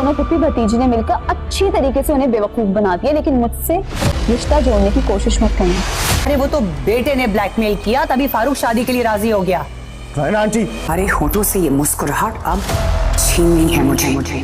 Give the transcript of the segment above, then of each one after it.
दोनों पुप्पी भतीजी ने मिलकर अच्छी तरीके से उन्हें बेवकूफ बना दिया, लेकिन मुझसे रिश्ता जोड़ने की कोशिश मत करना। अरे वो तो बेटे ने ब्लैकमेल किया, तभी फारूक शादी के लिए राजी हो गया। आंटी, अरे होठों से ये मुस्कुराहट अब छीननी है मुझे।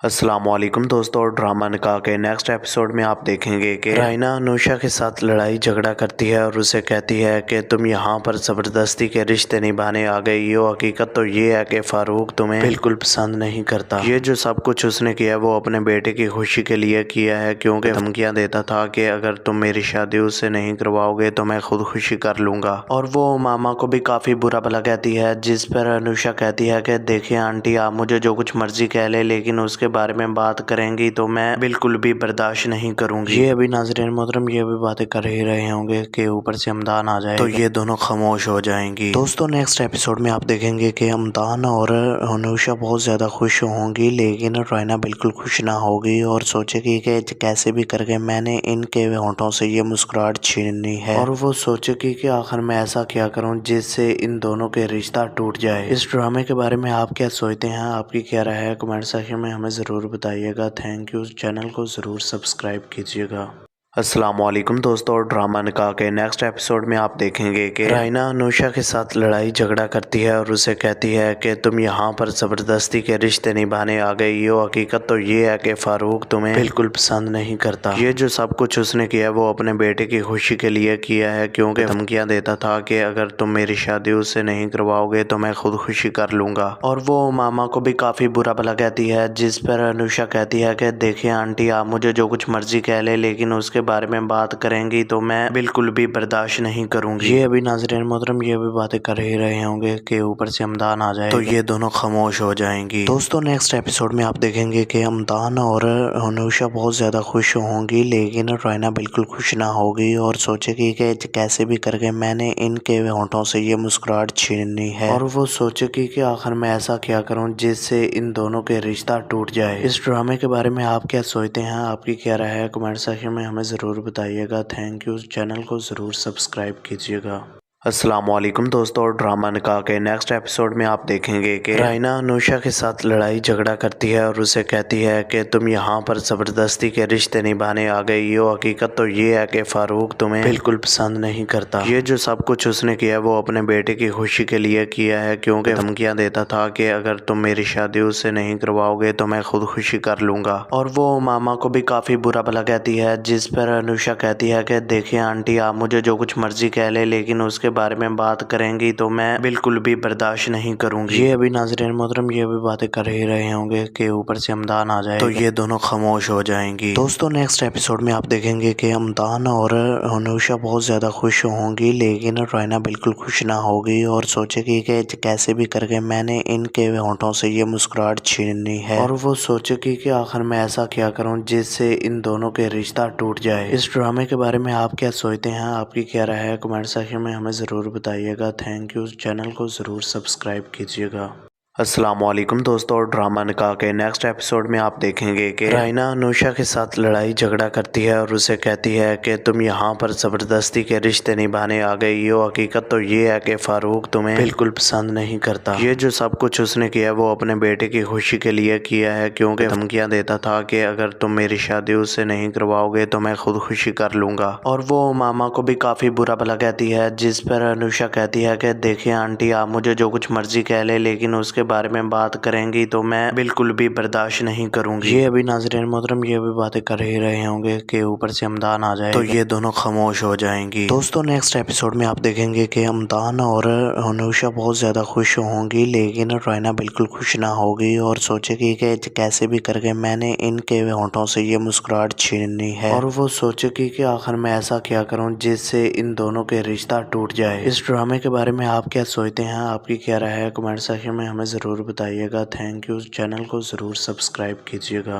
अस्सलामुअलैकुम दोस्तों, और ड्रामा निकाह के नेक्स्ट एपिसोड में आप देखेंगे कि रायना अनुषा के साथ लड़ाई झगड़ा करती है और उसे कहती है कि तुम यहाँ पर ज़बरदस्ती के रिश्ते निभाने आ गई हो। हकीकत तो ये है कि फारूक तुम्हें बिल्कुल पसंद नहीं करता। ये जो सब कुछ उसने किया है वो अपने बेटे की खुशी के लिए किया है, क्योंकि धमकियाँ देता था कि अगर तुम मेरी शादी उससे नहीं करवाओगे तो मैं खुद खुशी कर लूँगा। और वो मामा को भी काफ़ी बुरा भला कहती है, जिस पर अनुषा कहती है कि देखिए आंटी, आप मुझे जो कुछ मर्जी कह ले, लेकिन उसके बारे में बात करेंगी तो मैं बिल्कुल भी बर्दाश्त नहीं करूंगी। ये अभी नाज़रीन मोहतरम ये भी बातें कर ही रहे होंगे कि ऊपर से हमदान आ जाए तो ये दोनों खामोश हो जाएंगी। दोस्तों नेक्स्ट एपिसोड में आप देखेंगे कि हमदान और अनुषा बहुत ज्यादा खुश होंगी, लेकिन रायना बिल्कुल खुश ना होगी और सोचेगी कि कैसे भी करके मैंने इनके होंठों से ये मुस्कुराहट छीननी है। और वो सोचेगी कि आखिर मैं ऐसा क्या करूं जिससे इन दोनों के रिश्ता टूट जाए। इस ड्रामे के बारे में आप क्या सोचते हैं, आपकी क्या राय है, कमेंट सेक्शन में हमें ज़रूर बताइएगा। Thank you. चैनल को ज़रूर सब्सक्राइब कीजिएगा। अस्सलामुअलैकुम दोस्तों, और ड्रामा निकाह के नेक्स्ट एपिसोड में आप देखेंगे कि रायना अनुषा के साथ लड़ाई झगड़ा करती है और उसे कहती है कि तुम यहाँ पर ज़बरदस्ती के रिश्ते निभाने आ गई हो। हकीकत तो ये है कि फारूक तुम्हें बिल्कुल पसंद नहीं करता। ये जो सब कुछ उसने किया है वो अपने बेटे की खुशी के लिए किया है, क्योंकि धमकियाँ देता था कि अगर तुम मेरी शादी उससे नहीं करवाओगे तो मैं खुद खुशी कर लूँगा। और वो मामा को भी काफ़ी बुरा भला कहती है, जिस पर अनुषा कहती है कि देखिए आंटी, आप मुझे जो कुछ मर्जी कह ले, लेकिन उसके बारे में बात करेंगी तो मैं बिल्कुल भी बर्दाश्त नहीं करूंगी। ये अभी नाज़रीन मोहतरम ये भी बातें कर ही रहे होंगे कि ऊपर से हमदान आ जाए तो ये दोनों खामोश हो जाएंगी। दोस्तों नेक्स्ट एपिसोड में आप देखेंगे कि हमदान और अनुषा बहुत ज्यादा खुश होंगी, लेकिन रायना बिल्कुल खुश ना होगी और सोचेगी कि कैसे भी करके मैंने इनके होंठों से ये मुस्कुराहट छीननी है। और वो सोचेगी कि आखिर मैं ऐसा क्या करूं जिससे इन दोनों के रिश्ता टूट जाए। इस ड्रामे के बारे में आप क्या सोचते हैं, आपकी क्या राय है, कमेंट सेक्शन में हमें ज़रूर बताइएगा। Thank you. चैनल को ज़रूर सब्सक्राइब कीजिएगा। अस्सलामुअलैकुम दोस्तों, और ड्रामा निकाह के नेक्स्ट एपिसोड में आप देखेंगे कि रायना अनुषा के साथ लड़ाई झगड़ा करती है और उसे कहती है कि तुम यहाँ पर ज़बरदस्ती के रिश्ते निभाने आ गई हो। हकीकत तो ये है कि फारूक तुम्हें बिल्कुल पसंद नहीं करता। ये जो सब कुछ उसने किया है वो अपने बेटे की खुशी के लिए किया है, क्योंकि धमकियाँ देता था कि अगर तुम मेरी शादी उससे नहीं करवाओगे तो मैं खुद खुशी कर लूँगा। और वो मामा को भी काफ़ी बुरा भला कहती है, जिस पर अनुषा कहती है कि देखिए आंटी, आप मुझे जो कुछ मर्जी कह ले, लेकिन उसके बारे में बात करेंगी तो मैं बिल्कुल भी बर्दाश्त नहीं करूंगी। ये अभी नाज़रीन मोहतरम ये भी बातें कर ही रहे होंगे कि ऊपर से हमदान आ जाए तो ये दोनों खामोश हो जाएंगी। दोस्तों नेक्स्ट एपिसोड में आप देखेंगे कि हमदान और अनुषा बहुत ज्यादा खुश होंगी, लेकिन रायना बिल्कुल खुश ना होगी और सोचेगी कि कैसे भी करके मैंने इनके होंठों से ये मुस्कुराहट छीननी है। और वो सोचेगी कि आखिर मैं ऐसा क्या करूं जिससे इन दोनों के रिश्ता टूट जाए। इस ड्रामे के बारे में आप क्या सोचते हैं, आपकी क्या राय है, कमेंट सेक्शन में हमें ज़रूर बताइएगा। Thank you. चैनल को ज़रूर सब्सक्राइब कीजिएगा। अस्सलामुअलैकुम दोस्तों, और ड्रामा निकाह के नेक्स्ट एपिसोड में आप देखेंगे कि रायना अनुषा के साथ लड़ाई झगड़ा करती है और उसे कहती है कि तुम यहाँ पर ज़बरदस्ती के रिश्ते निभाने आ गई हो। हकीकत तो ये है कि फारूक तुम्हें बिल्कुल पसंद नहीं करता। ये जो सब कुछ उसने किया है वो अपने बेटे की खुशी के लिए किया है, क्योंकि धमकियाँ देता था कि अगर तुम मेरी शादी उससे नहीं करवाओगे तो मैं खुद खुशी कर लूँगा। और वो मामा को भी काफ़ी बुरा भला कहती है, जिस पर अनुषा कहती है कि देखिए आंटी, आप मुझे जो कुछ मर्जी कह ले, लेकिन उसके बारे में बात करेंगी तो मैं बिल्कुल भी बर्दाश्त नहीं करूंगी। ये अभी नाज़रीन मोहतरम ये भी बातें कर ही रहे होंगे कि ऊपर से हमदान आ जाए तो ये दोनों खामोश हो जाएंगी। दोस्तों नेक्स्ट एपिसोड में आप देखेंगे कि हमदान और अनुषा बहुत ज्यादा खुश होंगी, लेकिन रायना बिल्कुल खुश ना होगी और सोचेगी कि कैसे भी करके मैंने इनके होंठों से ये मुस्कुराहट छीननी है। और वो सोचेगी कि आखिर मैं ऐसा क्या करूं जिससे इन दोनों के रिश्ता टूट जाए। इस ड्रामे के बारे में आप क्या सोचते हैं, आपकी क्या राय है, कमेंट सेक्शन में हमें ज़रूर बताइएगा। Thank you. चैनल को ज़रूर सब्सक्राइब कीजिएगा।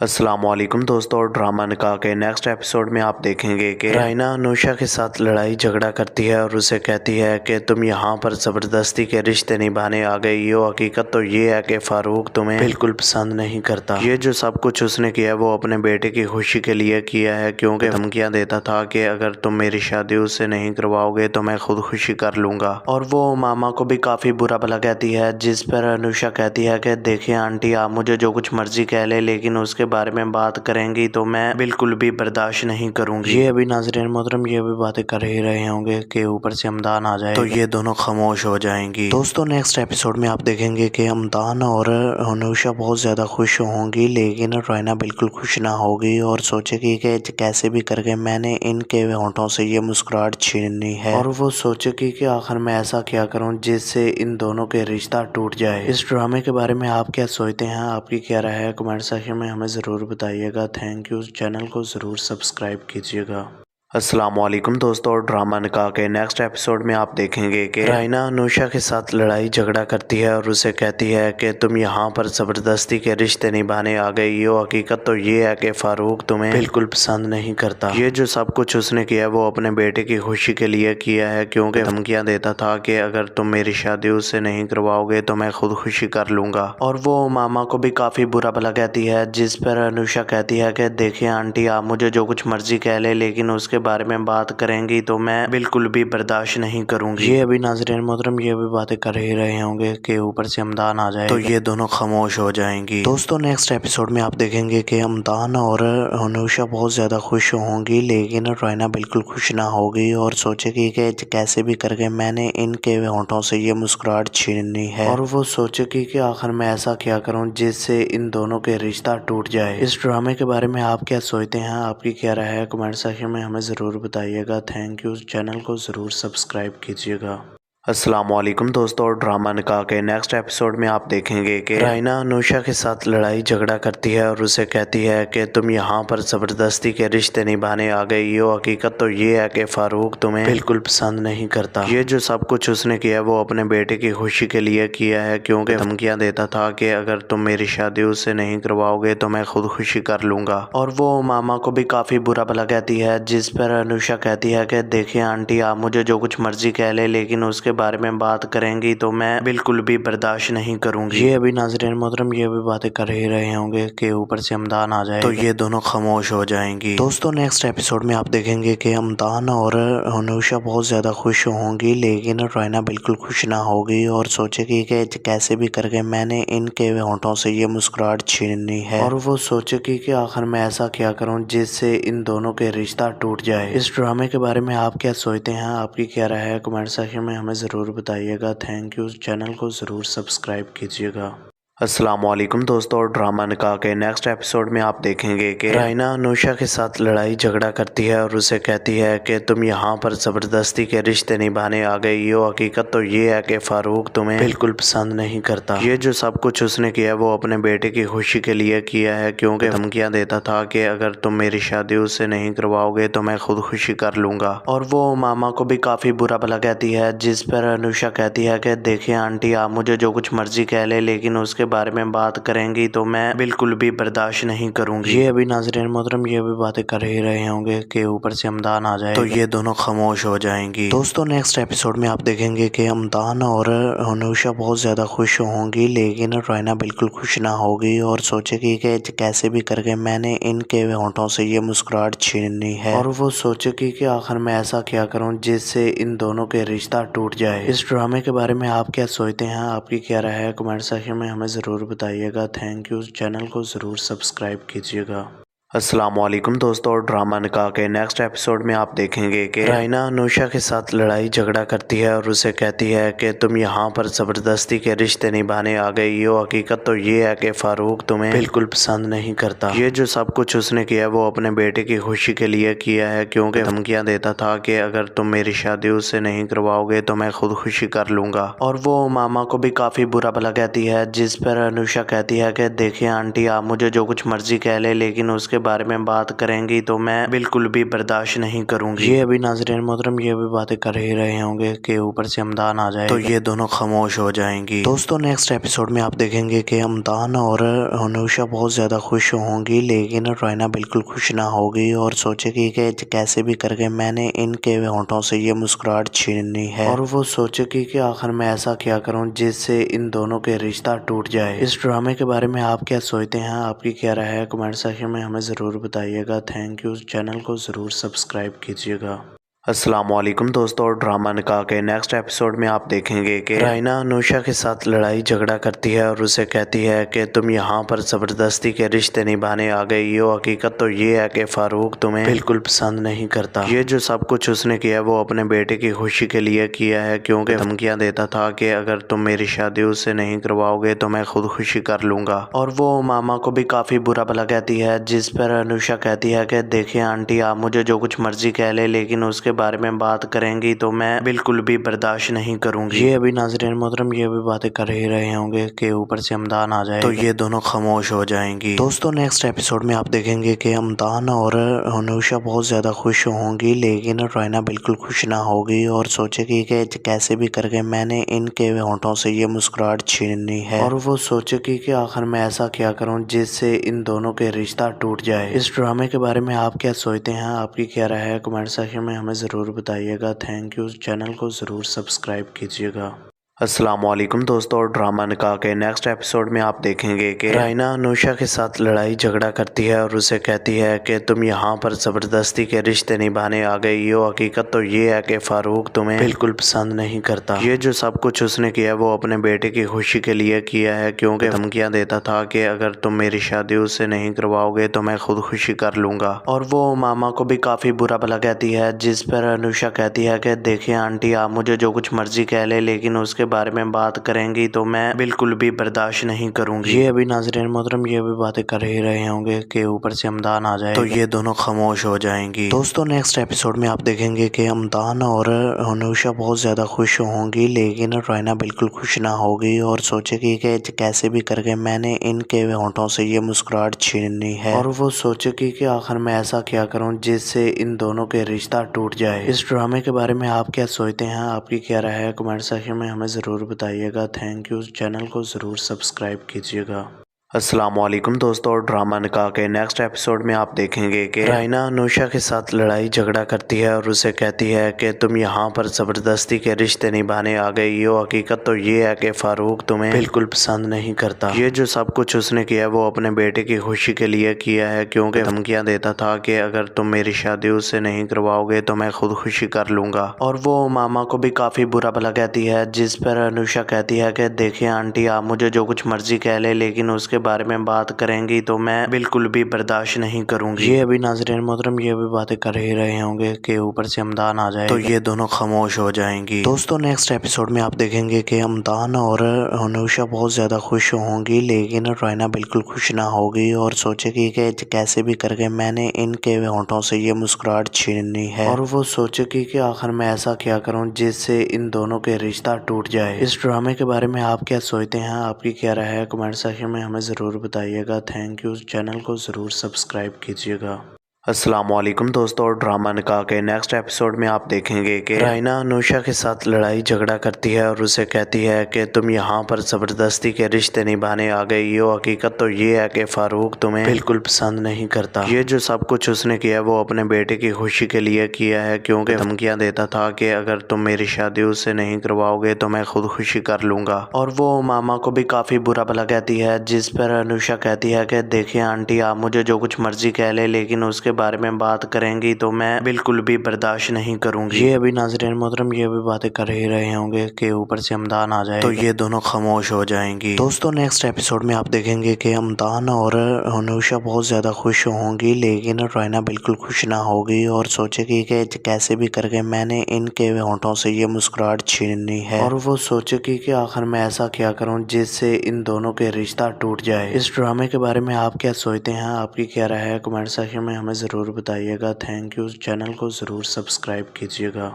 अस्सलामुअलैकुम दोस्तों, और ड्रामा निकाह के नेक्स्ट एपिसोड में आप देखेंगे कि रायना अनुषा के साथ लड़ाई झगड़ा करती है और उसे कहती है कि तुम यहाँ पर ज़बरदस्ती के रिश्ते निभाने आ गई हो। हकीकत तो ये है कि फारूक तुम्हें बिल्कुल पसंद नहीं करता। ये जो सब कुछ उसने किया है वो अपने बेटे की खुशी के लिए किया है, क्योंकि धमकियाँ देता था कि अगर तुम मेरी शादी उससे नहीं करवाओगे तो मैं खुद खुशी कर लूँगा। और वो मामा को भी काफ़ी बुरा भला कहती है, जिस पर अनुषा कहती है कि देखिए आंटी, आप मुझे जो कुछ मर्जी कह ले, लेकिन उसके बारे में बात करेंगी तो मैं बिल्कुल भी बर्दाश्त नहीं करूंगी। ये अभी नाज़रीन मोहतरम ये भी बातें कर ही रहे होंगे कि ऊपर से अमदान आ जाए तो ये दोनों खामोश हो जाएंगी। दोस्तों नेक्स्ट एपिसोड में आप देखेंगे कि अमदान और अनुषा बहुत ज़्यादा खुश होंगी, लेकिन रायना बिल्कुल खुश ना होगी और सोचेगी कि कैसे भी करके मैंने इनके होंठों से ये मुस्कुराहट छीननी है। और वो सोचेगी कि आखिर मैं ऐसा क्या करूँ जिससे इन दोनों के रिश्ता टूट जाए। इस ड्रामे के बारे में आप क्या सोचते हैं, आपकी क्या राय है, कमेंट सेक्शन में हमें ज़रूर बताइएगा। Thank you. चैनल को ज़रूर सब्सक्राइब कीजिएगा। अस्सलामुअलैकुम दोस्तों, और ड्रामा निकाह के नेक्स्ट एपिसोड में आप देखेंगे कि रायना अनुषा के साथ लड़ाई झगड़ा करती है और उसे कहती है कि तुम यहाँ पर ज़बरदस्ती के रिश्ते निभाने आ गई हो। हकीकत तो ये है कि फारूक तुम्हें बिल्कुल पसंद नहीं करता। ये जो सब कुछ उसने किया है वो अपने बेटे की खुशी के लिए किया है, क्योंकि धमकियाँ देता था कि अगर तुम मेरी शादी उससे नहीं करवाओगे तो मैं खुद खुशी कर लूँगा। और वो मामा को भी काफ़ी बुरा भला कहती है, जिस पर अनुषा कहती है कि देखिए आंटी, आप मुझे जो कुछ मर्जी कह ले, लेकिन उसके बारे में बात करेंगी तो मैं बिल्कुल भी बर्दाश्त नहीं करूंगी। ये अभी नाज़रीन मोहतरम ये भी बातें कर ही रहे होंगे कि ऊपर से अमदान आ जाए तो ये दोनों खामोश हो जाएंगी। दोस्तों नेक्स्ट एपिसोड में आप देखेंगे कि अमदान और अनुषा बहुत ज़्यादा खुश होंगी, लेकिन रायना बिल्कुल खुश ना होगी और सोचेगी कि कैसे भी करके मैंने इनके होंठों से ये मुस्कुराहट छीननी है। और वो सोचेगी कि आखिर मैं ऐसा क्या करूं जिससे इन दोनों के रिश्ता टूट जाए। इस ड्रामे के बारे में आप क्या सोचते हैं, आपकी क्या राय है, कमेंट सेक्शन में हमें ज़रूर बताइएगा। Thank you. चैनल को ज़रूर सब्सक्राइब कीजिएगा। अस्सलामुअलैकुम दोस्तों, और ड्रामा निकाह के नेक्स्ट एपिसोड में आप देखेंगे कि रायना अनुषा के साथ लड़ाई झगड़ा करती है और उसे कहती है कि तुम यहाँ पर ज़बरदस्ती के रिश्ते निभाने आ गई हो। हकीकत तो ये है कि फारूक तुम्हें बिल्कुल पसंद नहीं करता। ये जो सब कुछ उसने किया है वो अपने बेटे की खुशी के लिए किया है, क्योंकि धमकियाँ देता था कि अगर तुम मेरी शादी उससे नहीं करवाओगे तो मैं खुद खुशी कर लूँगा। और वो मामा को भी काफ़ी बुरा भला कहती है, जिस पर अनुषा कहती है कि देखिए आंटी, आप मुझे जो कुछ मर्जी कह ले, लेकिन उसके बारे में बात करेंगी तो मैं बिल्कुल भी बर्दाश्त नहीं करूंगी। ये अभी नाज़रीन मोहतरम ये भी बातें कर ही रहे होंगे कि ऊपर से अमदान आ जाए तो ये दोनों खामोश हो जाएंगी। दोस्तों नेक्स्ट एपिसोड में आप देखेंगे कि अमदान और अनुषा बहुत ज़्यादा खुश होंगी, लेकिन रायना बिल्कुल खुश ना होगी और सोचेगी कि कैसे भी करके मैंने इनके होंठों से ये मुस्कुराहट छीननी है। और वो सोचेगी कि आखिर मैं ऐसा क्या करूं जिससे इन दोनों के रिश्ता टूट जाए। इस ड्रामे के बारे में आप क्या सोचते हैं, आपकी क्या राय है, कमेंट सेक्शन में हमें ज़रूर बताइएगा। Thank you. चैनल को ज़रूर सब्सक्राइब कीजिएगा। अस्सलामुअलैकुम दोस्तों, और ड्रामा निकाह के नेक्स्ट एपिसोड में आप देखेंगे कि रायना अनुषा के साथ लड़ाई झगड़ा करती है और उसे कहती है कि तुम यहाँ पर ज़बरदस्ती के रिश्ते निभाने आ गई हो। हकीकत तो ये है कि फारूक तुम्हें बिल्कुल पसंद नहीं करता। ये जो सब कुछ उसने किया है वो अपने बेटे की खुशी के लिए किया है, क्योंकि धमकियाँ देता था कि अगर तुम मेरी शादी उससे नहीं करवाओगे तो मैं खुद खुशी कर लूँगा। और वो मामा को भी काफ़ी बुरा भला कहती है, जिस पर अनुषा कहती है कि देखिए आंटी, आप मुझे जो कुछ मर्जी कह ले, लेकिन उसके बारे में बात करेंगी तो मैं बिल्कुल भी बर्दाश्त नहीं करूंगी। ये अभी नाज़रीन मोहतरम ये भी बातें कर ही रहे होंगे कि ऊपर से अमदान आ जाए तो ये दोनों खामोश हो जाएंगी। दोस्तों नेक्स्ट एपिसोड में आप देखेंगे कि अमदान और अनुषा बहुत ज़्यादा खुश होंगी, लेकिन रायना बिल्कुल खुश ना होगी और सोचेगी कि कैसे भी करके मैंने इनके होंठों से ये मुस्कुराहट छीननी है। और वो सोचेगी कि आखिर मैं ऐसा क्या करूं जिससे इन दोनों के रिश्ता टूट जाए। इस ड्रामे के बारे में आप क्या सोचते हैं, आपकी क्या राय है, कमेंट सेक्शन में हमें ज़रूर बताइएगा। Thank you. चैनल को ज़रूर सब्सक्राइब कीजिएगा। अस्सलामुअलैकुम दोस्तों, और ड्रामा निकाह के नेक्स्ट एपिसोड में आप देखेंगे कि रायना अनुषा के साथ लड़ाई झगड़ा करती है और उसे कहती है कि तुम यहाँ पर ज़बरदस्ती के रिश्ते निभाने आ गई हो। हकीकत तो ये है कि फारूक तुम्हें बिल्कुल पसंद नहीं करता। ये जो सब कुछ उसने किया है वो अपने बेटे की खुशी के लिए किया है, क्योंकि धमकियाँ देता था कि अगर तुम मेरी शादी उससे नहीं करवाओगे तो मैं खुद खुशी कर लूँगा। और वो मामा को भी काफ़ी बुरा भला कहती है, जिस पर अनुषा कहती है कि देखिए आंटी, आप मुझे जो कुछ मर्जी कह ले, लेकिन उसके बारे में बात करेंगी तो मैं बिल्कुल भी बर्दाश्त नहीं करूंगी। ये अभी नाज़रीन मोहतरम ये भी बातें कर ही रहे होंगे कि ऊपर से हमदान आ जाए तो ये दोनों खामोश हो जाएंगी। दोस्तों नेक्स्ट एपिसोड में आप देखेंगे कि हमदान और अनुषा बहुत ज़्यादा खुश होंगी, लेकिन रायना बिल्कुल खुश ना होगी और सोचेगी कि कैसे भी करके मैंने इनके होंठों से ये मुस्कुराहट छीननी है। और वो सोचेगी कि आखिर मैं ऐसा क्या करूं जिससे इन दोनों के रिश्ता टूट जाए। इस ड्रामे के बारे में आप क्या सोचते हैं, आपकी क्या राय है, कमेंट सेक्शन में हमें ज़रूर बताइएगा। Thank you. चैनल को ज़रूर सब्सक्राइब कीजिएगा। अस्सलाम वालेकुम दोस्तों, और ड्रामा निकाह के नेक्स्ट एपिसोड में आप देखेंगे कि रायना अनुषा के साथ लड़ाई झगड़ा करती है और उसे कहती है कि तुम यहाँ पर ज़बरदस्ती के रिश्ते निभाने आ गई हो। हकीकत तो ये है कि फारूक तुम्हें बिल्कुल पसंद नहीं करता। ये जो सब कुछ उसने किया वो अपने बेटे की खुशी के लिए किया है, क्योंकि धमकियाँ देता था कि अगर तुम मेरी शादी उससे नहीं करवाओगे तो मैं खुद खुशी कर लूँगा। और वो मामा को भी काफ़ी बुरा भला कहती है, जिस पर अनुषा कहती है कि देखिए आंटी, आप मुझे जो कुछ मर्जी कह ले, लेकिन उसके बारे में बात करेंगी तो मैं बिल्कुल भी बर्दाश्त नहीं करूंगी। ये अभी नाज़रीन मोहतरम ये भी बातें कर ही रहे होंगे कि ऊपर से हमदान आ जाए तो ये दोनों खामोश हो जाएंगी। दोस्तों नेक्स्ट एपिसोड में आप देखेंगे कि हमदान और अनुषा बहुत ज़्यादा खुश होंगी, लेकिन रायना बिल्कुल खुश ना होगी और सोचेगी कि कैसे भी करके मैंने इनके होंठों से ये मुस्कुराहट छीननी है। और वो सोचेगी कि आखिर मैं ऐसा क्या करूं जिससे इन दोनों के रिश्ता टूट जाए। इस ड्रामे के बारे में आप क्या सोचते हैं, आपकी क्या राय है, कमेंट सेक्शन में हमें ज़रूर बताइएगा। Thank you. चैनल को ज़रूर सब्सक्राइब कीजिएगा। अस्सलाम वालेकुम दोस्तों, और ड्रामा निकाह के नेक्स्ट एपिसोड में आप देखेंगे कि रायना अनुषा के साथ लड़ाई झगड़ा करती है और उसे कहती है कि तुम यहाँ पर ज़बरदस्ती के रिश्ते निभाने आ गई हो। हकीकत तो ये है कि फारूक तुम्हें बिल्कुल पसंद नहीं करता। ये जो सब कुछ उसने किया वो अपने बेटे की खुशी के लिए किया है, क्योंकि धमकियाँ देता था कि अगर तुम मेरी शादी उससे नहीं करवाओगे तो मैं खुद खुशी कर लूँगा। और वो मामा को भी काफ़ी बुरा भला कहती है, जिस पर अनुषा कहती है कि देखिए आंटी, आप मुझे जो कुछ मर्जी कह ले, लेकिन उसके बारे में बात करेंगी तो मैं बिल्कुल भी बर्दाश्त नहीं करूंगी। ये अभी नाज़रीन मोहतरम ये भी बातें कर ही रहे होंगे कि ऊपर से हमदान आ जाए तो ये दोनों खामोश हो जाएंगी। दोस्तों नेक्स्ट एपिसोड में आप देखेंगे कि हमदान और अनुषा बहुत ज़्यादा खुश होंगी, लेकिन रायना बिल्कुल खुश ना होगी और सोचेगी कि कैसे भी करके मैंने इनके होंठों से ये मुस्कुराहट छीननी है। और वो सोचेगी कि आखिर मैं ऐसा क्या करूं जिससे इन दोनों के रिश्ता टूट जाए। इस ड्रामे के बारे में आप क्या सोचते हैं, आपकी क्या राय है, कमेंट सेक्शन में हमें ज़रूर बताइएगा। Thank you. चैनल को ज़रूर सब्सक्राइब कीजिएगा। अस्सलाम वालेकुम दोस्तों, और ड्रामा निकाह के नेक्स्ट एपिसोड में आप देखेंगे कि रायना अनुषा के साथ लड़ाई झगड़ा करती है और उसे कहती है कि तुम यहाँ पर ज़बरदस्ती के रिश्ते निभाने आ गई हो। हकीकत तो ये है कि फारूक तुम्हें बिल्कुल पसंद नहीं करता। ये जो सब कुछ उसने किया वो अपने बेटे की खुशी के लिए किया है, क्योंकि धमकियाँ देता था कि अगर तुम मेरी शादी उससे नहीं करवाओगे तो मैं खुद खुशी कर लूँगा। और वो मामा को भी काफ़ी बुरा भला कहती है, जिस पर अनुषा कहती है कि देखिए आंटी, आप मुझे जो कुछ मर्जी कह ले, लेकिन उसके बारे में बात करेंगी तो मैं बिल्कुल भी बर्दाश्त नहीं करूंगी। ये अभी नाज़रीन मोहतरम ये भी बातें कर ही रहे होंगे कि ऊपर से हमदान आ जाए तो ये दोनों खामोश हो जाएंगी। दोस्तों नेक्स्ट एपिसोड में आप देखेंगे कि हमदान और अनुषा बहुत ज़्यादा खुश होंगी, लेकिन रायना बिल्कुल खुश ना होगी और सोचेगी कि कैसे भी करके मैंने इनके होंठों से ये मुस्कुराहट छीननी है। और वो सोचेगी कि आखिर मैं ऐसा क्या करूं जिससे इन दोनों के रिश्ता टूट जाए। इस ड्रामे के बारे में आप क्या सोचते हैं, आपकी क्या राय है, कमेंट सेक्शन में हमें ज़रूर बताइएगा। Thank you. चैनल को ज़रूर सब्सक्राइब कीजिएगा। अस्सलाम वालेकुम दोस्तों, और ड्रामा निकाह के नेक्स्ट एपिसोड में आप देखेंगे कि रायना अनुषा के साथ लड़ाई झगड़ा करती है और उसे कहती है कि तुम यहाँ पर ज़बरदस्ती के रिश्ते निभाने आ गई हो। हकीकत तो ये है कि फारूक तुम्हें बिल्कुल पसंद नहीं करता। ये जो सब कुछ उसने किया वो अपने बेटे की खुशी के लिए किया है, क्योंकि धमकियाँ देता था कि अगर तुम मेरी शादी उससे नहीं करवाओगे तो मैं खुद खुशी कर लूँगा। और वो मामा को भी काफ़ी बुरा भला कहती है, जिस पर अनुषा कहती है कि देखिए आंटी, आप मुझे जो कुछ मर्जी कह ले, लेकिन उसके बारे में बात करेंगी तो मैं बिल्कुल भी बर्दाश्त नहीं करूंगी। ये अभी नाज़रीन मोहतरम ये भी बातें कर ही रहे होंगे कि ऊपर से हमदान आ जाए तो ये दोनों खामोश हो जाएंगी। दोस्तों नेक्स्ट एपिसोड में आप देखेंगे कि हमदान और अनुषा बहुत ज़्यादा खुश होंगी, लेकिन रायना बिल्कुल खुश ना होगी और सोचेगी कि कैसे भी करके मैंने इनके होंठों से ये मुस्कुराहट छीननी है। और वो सोचेगी कि आखिर मैं ऐसा क्या करूं जिससे इन दोनों के रिश्ता टूट जाए। इस ड्रामे के बारे में आप क्या सोचते हैं, आपकी क्या राय है, कमेंट सेक्शन में हमें ज़रूर बताइएगा। Thank you. चैनल को ज़रूर सब्सक्राइब कीजिएगा।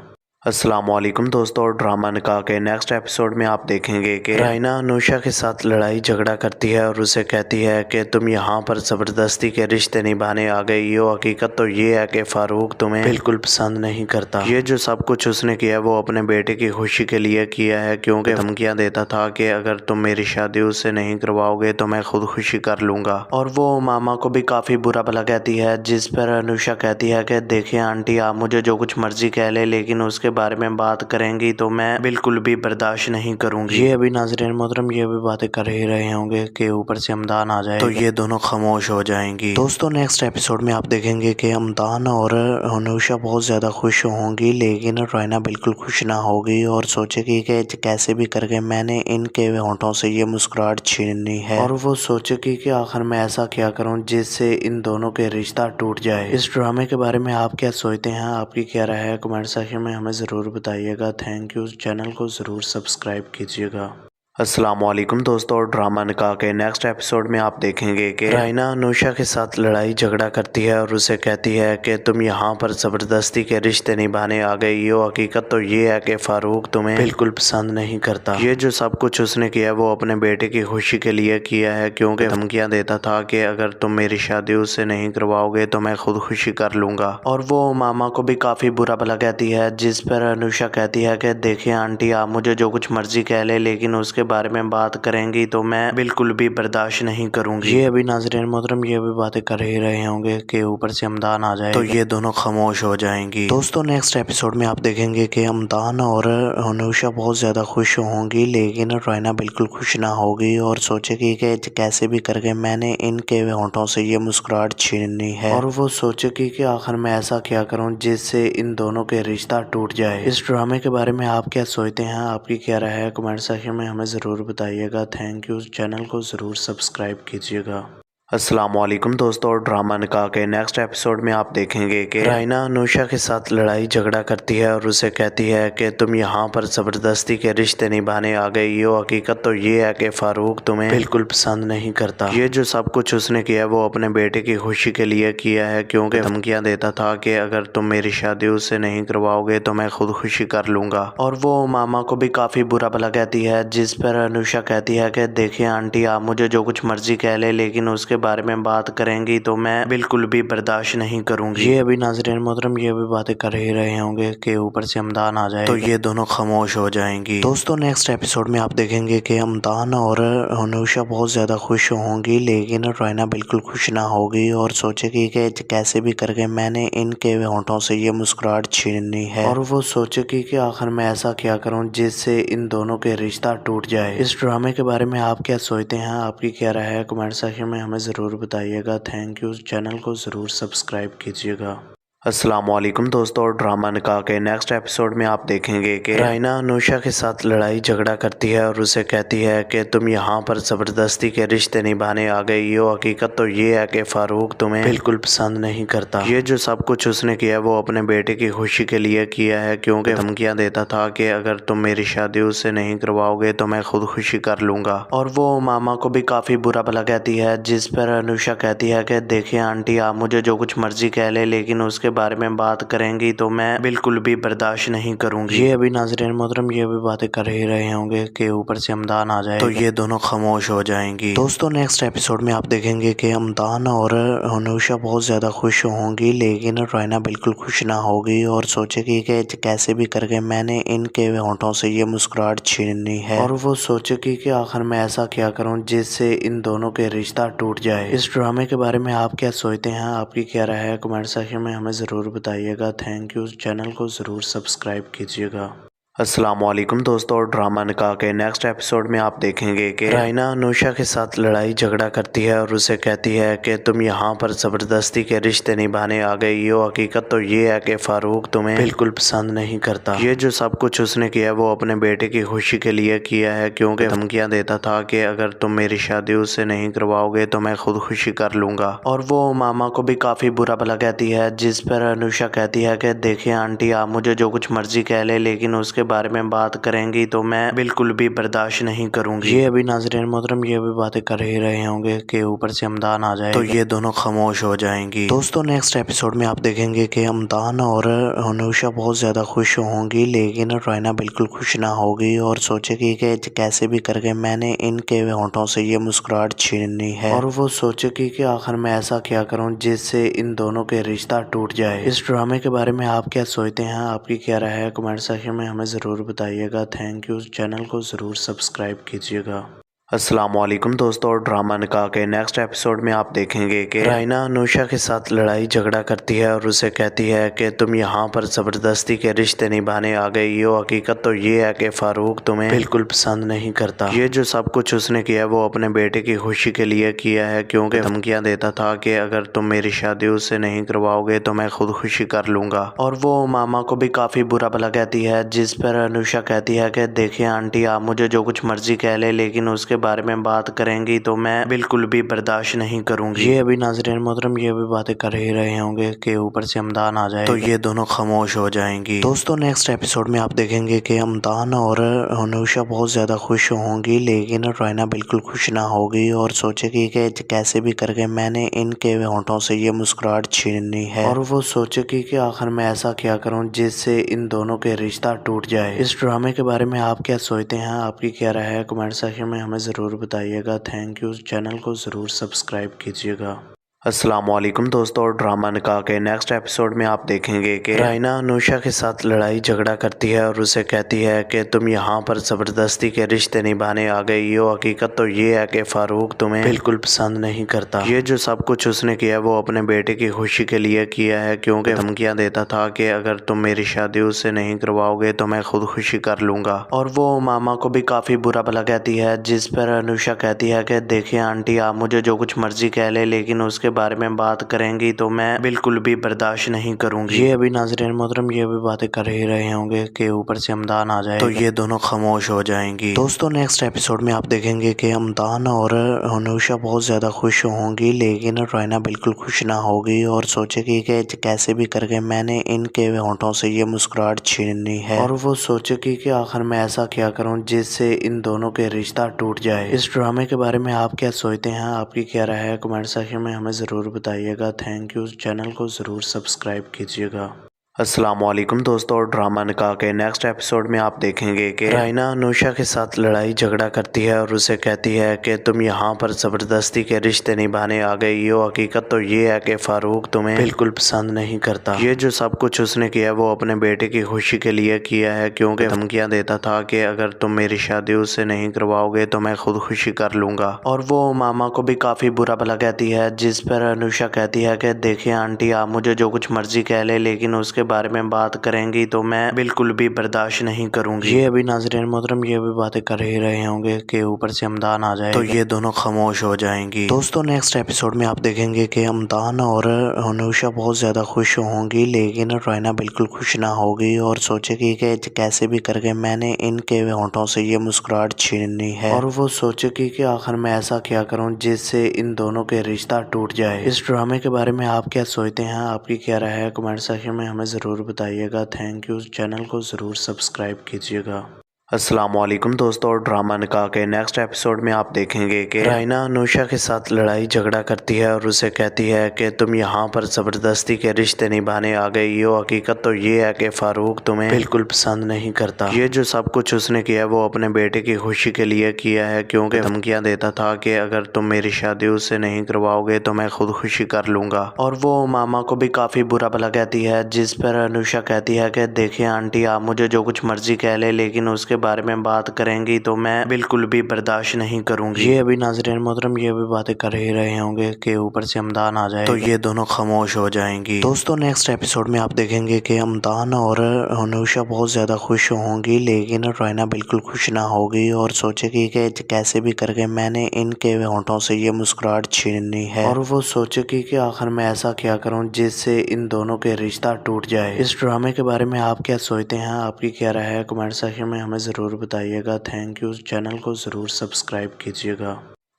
अस्सलामुअलैकुम दोस्तों, और ड्रामा निकाह के नेक्स्ट एपिसोड में आप देखेंगे कि रायना अनुषा के साथ लड़ाई झगड़ा करती है और उसे कहती है कि तुम यहाँ पर ज़बरदस्ती के रिश्ते निभाने आ गई हो। हकीकत तो ये है कि फारूक तुम्हें बिल्कुल पसंद नहीं करता। ये जो सब कुछ उसने किया वो अपने बेटे की खुशी के लिए किया है, क्योंकि धमकियाँ देता था कि अगर तुम मेरी शादी उससे नहीं करवाओगे तो मैं खुद खुशी कर लूँगा। और वो मामा को भी काफ़ी बुरा भला कहती है, जिस पर अनुषा कहती है कि देखिए आंटी, आप मुझे जो कुछ मर्जी कह ले, लेकिन उसके बारे में बात करेंगी तो मैं बिल्कुल भी बर्दाश्त नहीं करूंगी। ये अभी नाज़रीन मोहतरम ये भी बातें कर ही रहे होंगे कि ऊपर से अमदान आ जाए तो ये दोनों खामोश हो जाएंगी। दोस्तों नेक्स्ट एपिसोड में आप देखेंगे कि अमदान और अनुषा बहुत ज़्यादा खुश होंगी, लेकिन रायना बिल्कुल खुश ना होगी और सोचेगी कि कैसे भी करके मैंने इनके होंठों से ये मुस्कुराहट छीननी है। और वो सोचेगी कि आखिर मैं ऐसा क्या करूँ जिससे इन दोनों के रिश्ता टूट जाए। इस ड्रामे के बारे में आप क्या सोचते हैं, आपकी क्या राय है, कमेंट सेक्शन में हमें ज़रूर बताइएगा। Thank you. चैनल को ज़रूर सब्सक्राइब कीजिएगा। अस्सलामुअलैकुम दोस्तों, और ड्रामा निकाह के नेक्स्ट एपिसोड में आप देखेंगे कि रायना अनुषा के साथ लड़ाई झगड़ा करती है और उसे कहती है कि तुम यहाँ पर ज़बरदस्ती के रिश्ते निभाने आ गई हो। हकीकत तो ये है कि फारूक तुम्हें बिल्कुल पसंद नहीं करता। ये जो सब कुछ उसने किया वो अपने बेटे की खुशी के लिए किया है, क्योंकि धमकियाँ देता था कि अगर तुम मेरी शादी उससे नहीं करवाओगे तो मैं खुद खुशी कर लूँगा। और वो मामा को भी काफ़ी बुरा भला कहती है, जिस पर अनुषा कहती है कि देखिए आंटी, आप मुझे जो कुछ मर्जी कह ले, लेकिन उसके बारे में बात करेंगी तो मैं बिल्कुल भी बर्दाश्त नहीं करूंगी। ये अभी नाज़रीन मोहतरम ये भी बातें कर ही रहे होंगे कि ऊपर से अमदान आ जाए तो ये दोनों खामोश हो जाएंगी। दोस्तों नेक्स्ट एपिसोड में आप देखेंगे कि अमदान और अनुषा बहुत ज़्यादा खुश होंगी, लेकिन रायना बिल्कुल खुश ना होगी और सोचेगी कि कैसे भी करके मैंने इनके होंठों से ये मुस्कुराहट छीननी है। और वो सोचेगी कि आखिर मैं ऐसा क्या करूं जिससे इन दोनों के रिश्ता टूट जाए। इस ड्रामे के बारे में आप क्या सोचते हैं, आपकी क्या राय है, कमेंट सेक्शन में हमें ज़रूर बताइएगा। Thank you. चैनल को ज़रूर सब्सक्राइब कीजिएगा। अस्सलामुअलैकुम दोस्तों, और ड्रामा निकाह के नेक्स्ट एपिसोड में आप देखेंगे कि रायना अनुषा के साथ लड़ाई झगड़ा करती है और उसे कहती है कि तुम यहाँ पर ज़बरदस्ती के रिश्ते निभाने आ गई हो। हकीकत तो ये है कि फारूक तुम्हें बिल्कुल पसंद नहीं करता। ये जो सब कुछ उसने किया वो अपने बेटे की खुशी के लिए किया है, क्योंकि धमकियाँ देता था कि अगर तुम मेरी शादी उससे नहीं करवाओगे तो मैं खुद खुशी कर लूँगा। और वो मामा को भी काफ़ी बुरा भला कहती है, जिस पर अनुषा कहती है कि देखिए आंटी, आप मुझे जो कुछ मर्जी कह ले, लेकिन उसके बारे में बात करेंगी तो मैं बिल्कुल भी बर्दाश्त नहीं करूंगी। ये अभी नाज़रीन मोहतरम ये भी बातें कर ही रहे होंगे कि ऊपर से अमदान आ जाए तो ये दोनों खामोश हो जाएंगी। दोस्तों नेक्स्ट एपिसोड में आप देखेंगे कि अमदान और अनुषा बहुत ज़्यादा खुश होंगी, लेकिन रायना बिल्कुल खुश ना होगी और सोचेगी कि कैसे भी करके मैंने इनके होंठों से ये मुस्कुराहट छीननी है। और वो सोचेगी कि आखिर मैं ऐसा क्या करूं जिससे इन दोनों के रिश्ता टूट जाए। इस ड्रामे के बारे में आप क्या सोचते हैं, आपकी क्या राय है, कमेंट सेक्शन में हमें ज़रूर बताइएगा। Thank you. चैनल को ज़रूर सब्सक्राइब कीजिएगा। अस्सलामुअलैकुम दोस्तों, और ड्रामा निकाह के नेक्स्ट एपिसोड में आप देखेंगे कि रायना अनुषा के साथ लड़ाई झगड़ा करती है और उसे कहती है कि तुम यहाँ पर ज़बरदस्ती के रिश्ते निभाने आ गई हो। हकीकत तो ये है कि फारूक तुम्हें बिल्कुल पसंद नहीं करता। ये जो सब कुछ उसने किया वो अपने बेटे की खुशी के लिए किया है, क्योंकि धमकियाँ देता था कि अगर तुम मेरी शादी उससे नहीं करवाओगे तो मैं खुद खुशी कर लूँगा। और वो मामा को भी काफ़ी बुरा भला कहती है, जिस पर अनुषा कहती है कि देखिए आंटी, आप मुझे जो कुछ मर्जी कह ले, लेकिन उसके बारे में बात करेंगी तो मैं बिल्कुल भी बर्दाश्त नहीं करूंगी। ये अभी नाज़रीन मोहतरम ये भी बातें कर ही रहे होंगे कि ऊपर से अमदान आ जाए तो ये दोनों खामोश हो जाएंगी। दोस्तों नेक्स्ट एपिसोड में आप देखेंगे कि अमदान और अनुषा बहुत ज़्यादा खुश होंगी, लेकिन रायना बिल्कुल खुश ना होगी और सोचेगी कि कैसे भी करके मैंने इनके होंठों से ये मुस्कुराहट छीननी है। और वो सोचेगी कि आखिर मैं ऐसा क्या करूं जिससे इन दोनों के रिश्ता टूट जाए। इस ड्रामे के बारे में आप क्या सोचते हैं, आपकी क्या राय है, कमेंट सेक्शन में हमें ज़रूर बताइएगा। Thank you. चैनल को ज़रूर सब्सक्राइब कीजिएगा। अस्सलामुअलैकुम दोस्तों, और ड्रामा निकाह के नेक्स्ट एपिसोड में आप देखेंगे कि रायना अनुषा के साथ लड़ाई झगड़ा करती है और उसे कहती है कि तुम यहाँ पर ज़बरदस्ती के रिश्ते निभाने आ गई हो। हकीकत तो ये है कि फारूक तुम्हें बिल्कुल पसंद नहीं करता। ये जो सब कुछ उसने किया वो अपने बेटे की खुशी के लिए किया है, क्योंकि धमकियाँ देता था कि अगर तुम मेरी शादी उससे नहीं करवाओगे तो मैं खुद खुशी कर लूँगा। और वो मामा को भी काफ़ी बुरा भला कहती है, जिस पर अनुषा कहती है कि देखिए आंटी, आप मुझे जो कुछ मर्जी कह ले, लेकिन उसके उसके बारे में बात करेंगी तो मैं बिल्कुल भी बर्दाश्त नहीं करूंगी। ये अभी नाज़रीन मोहतरम ये भी बातें कर ही रहे होंगे कि ऊपर से हमदान आ जाए तो ये दोनों खामोश हो जाएंगी। दोस्तों नेक्स्ट एपिसोड में आप देखेंगे कि हमदान और अनुषा बहुत ज़्यादा खुश होंगी, लेकिन रायना बिल्कुल खुश ना होगी और सोचेगी कि कैसे भी करके मैंने इनके होंठों से ये मुस्कुराहट छीननी है। और वो सोचेगी कि आखिर मैं ऐसा क्या करूं जिससे इन दोनों के रिश्ता टूट जाए। इस ड्रामे के बारे में आप क्या सोचते हैं, आपकी क्या राय है, कमेंट सेक्शन में हमें ज़रूर बताइएगा। Thank you. चैनल को ज़रूर सब्सक्राइब कीजिएगा। अस्सलाम वालेकुम दोस्तों, ड्रामा निकाह के नेक्स्ट एपिसोड में आप देखेंगे कि रायना अनुषा के साथ लड़ाई झगड़ा करती है और उसे कहती है कि तुम यहाँ पर ज़बरदस्ती के रिश्ते निभाने आ गई हो। हकीकत तो ये है कि फारूक तुम्हें बिल्कुल पसंद नहीं करता। ये जो सब कुछ उसने किया वो अपने बेटे की खुशी के लिए किया है, क्योंकि धमकियाँ देता था कि अगर तुम मेरी शादी उससे नहीं करवाओगे तो मैं खुद खुशी कर लूँगा। और वो मामा को भी काफ़ी बुरा भला कहती है, जिस पर अनुषा कहती है कि देखिए आंटी, आप मुझे जो कुछ मर्जी कह ले, लेकिन उसके बारे में बात करेंगी तो मैं बिल्कुल भी बर्दाश्त नहीं करूंगी। ये अभी नाज़रीन मोहतरम ये भी बातें कर ही रहे होंगे कि ऊपर से हमदान आ जाए तो ये दोनों खामोश हो जाएंगी। दोस्तों नेक्स्ट एपिसोड में आप देखेंगे कि हमदान और अनुषा बहुत ज़्यादा खुश होंगी, लेकिन रायना बिल्कुल खुश ना होगी और सोचेगी कि कैसे भी करके मैंने इनके होंठों से ये मुस्कुराहट छीननी है। और वो सोचेगी कि आखिर मैं ऐसा क्या करूं जिससे इन दोनों के रिश्ता टूट जाए। इस ड्रामे के बारे में आप क्या सोचते हैं, आपकी क्या राय है, कमेंट सेक्शन में हमें ज़रूर बताइएगा। Thank you. चैनल को ज़रूर सब्सक्राइब कीजिएगा। अस्सलाम वालेकुम दोस्तों, ड्रामा निकाह के नेक्स्ट एपिसोड में आप देखेंगे कि रायना अनुषा के साथ लड़ाई झगड़ा करती है और उसे कहती है कि तुम यहाँ पर ज़बरदस्ती के रिश्ते निभाने आ गई हो। हकीकत तो ये है कि फारूक तुम्हें बिल्कुल पसंद नहीं करता। ये जो सब कुछ उसने किया वो अपने बेटे की खुशी के लिए किया है, क्योंकि धमकियाँ देता था कि अगर तुम मेरी शादी उससे नहीं करवाओगे तो मैं खुद खुशी कर लूँगा। और वो मामा को भी काफ़ी बुरा भला कहती है, जिस पर अनुषा कहती है कि देखिए आंटी, आप मुझे जो कुछ मर्जी कह ले, लेकिन उसके बारे में बात करेंगी तो मैं बिल्कुल भी बर्दाश्त नहीं करूंगी। ये अभी नाज़रीन मोहतरम ये भी बातें कर ही रहे होंगे कि ऊपर से हमदान आ जाए तो ये दोनों खामोश हो जाएंगी। दोस्तों नेक्स्ट एपिसोड में आप देखेंगे कि हमदान और अनुषा बहुत ज़्यादा खुश होंगी, लेकिन रायना बिल्कुल खुश ना होगी और सोचेगी कि कैसे भी करके मैंने इनके होंठों से ये मुस्कुराहट छीननी है। और वो सोचेगी कि आखिर मैं ऐसा क्या करूं जिससे इन दोनों के रिश्ता टूट जाए। इस ड्रामे के बारे में आप क्या सोचते हैं, आपकी क्या राय है, कमेंट सेक्शन में हमें ज़रूर बताइएगा। Thank you. चैनल को ज़रूर सब्सक्राइब कीजिएगा। अस्सलाम वालेकुम दोस्तों, ड्रामा निकाह के नेक्स्ट एपिसोड में आप देखेंगे कि रायना अनुषा के साथ लड़ाई झगड़ा करती है और उसे कहती है कि तुम यहाँ पर ज़बरदस्ती के रिश्ते निभाने आ गई हो। हकीकत तो ये है कि फारूक तुम्हें बिल्कुल पसंद नहीं करता। ये जो सब कुछ उसने किया वो अपने बेटे की खुशी के लिए किया है, क्योंकि धमकियाँ देता था कि अगर तुम मेरी शादी उससे नहीं करवाओगे तो मैं खुद खुशी कर लूँगा। और वो मामा को भी काफ़ी बुरा भला कहती है, जिस पर अनुषा कहती है कि देखिए आंटी, आप मुझे जो कुछ मर्जी कह ले, लेकिन उसके बारे में बात करेंगी तो मैं बिल्कुल भी बर्दाश्त नहीं करूंगी। ये अभी नाज़रीन मोहतरम ये भी बातें कर ही रहे होंगे कि ऊपर से हमदान आ जाए तो ये दोनों खामोश हो जाएंगी। दोस्तों नेक्स्ट एपिसोड में आप देखेंगे कि हमदान और अनुषा बहुत ज़्यादा खुश होंगी, लेकिन रायना बिल्कुल खुश ना होगी और सोचेगी कि कैसे भी करके मैंने इनके होंठों से ये मुस्कुराहट छीननी है। और वो सोचेगी कि आखिर मैं ऐसा क्या करूं जिससे इन दोनों के रिश्ता टूट जाए। इस ड्रामे के बारे में आप क्या सोचते हैं, आपकी क्या राय है, कमेंट सेक्शन में हमें ज़रूर बताइएगा। Thank you. चैनल को ज़रूर सब्सक्राइब कीजिएगा। अस्सलाम वालेकुम दोस्तों, ड्रामा निकाह के नेक्स्ट एपिसोड में आप देखेंगे कि रायना अनुषा के साथ लड़ाई झगड़ा करती है और उसे कहती है कि तुम यहाँ पर ज़बरदस्ती के रिश्ते निभाने आ गई हो। हकीकत तो ये है कि फारूक तुम्हें बिल्कुल पसंद नहीं करता। ये जो सब कुछ उसने किया वो अपने बेटे की खुशी के लिए किया है, क्योंकि धमकियाँ देता था कि अगर तुम मेरी शादी उससे नहीं करवाओगे तो मैं खुद खुशी कर लूँगा। और वो मामा को भी काफ़ी बुरा भला कहती है, जिस पर अनुषा कहती है कि देखिए आंटी, आप मुझे जो कुछ मर्जी कह ले, लेकिन उसके बारे में बात करेंगी तो मैं बिल्कुल भी बर्दाश्त नहीं करूंगी। ये अभी नाज़रीन मोहतरम ये भी बातें कर ही रहे होंगे कि ऊपर से हमदान आ जाए तो ये दोनों खामोश हो जाएंगी। दोस्तों नेक्स्ट एपिसोड में आप देखेंगे कि हमदान और अनुषा बहुत ज़्यादा खुश होंगी, लेकिन रायना बिल्कुल खुश ना होगी और सोचेगी कि कैसे भी करके मैंने इनके होंठों से ये मुस्कुराहट छीननी है। और वो सोचेगी कि आखिर मैं ऐसा क्या करूं जिससे इन दोनों के रिश्ता टूट जाए। इस ड्रामे के बारे में आप क्या सोचते हैं, आपकी क्या राय है, कमेंट सेक्शन में हमें ज़रूर बताइएगा। Thank you. चैनल को ज़रूर सब्सक्राइब कीजिएगा।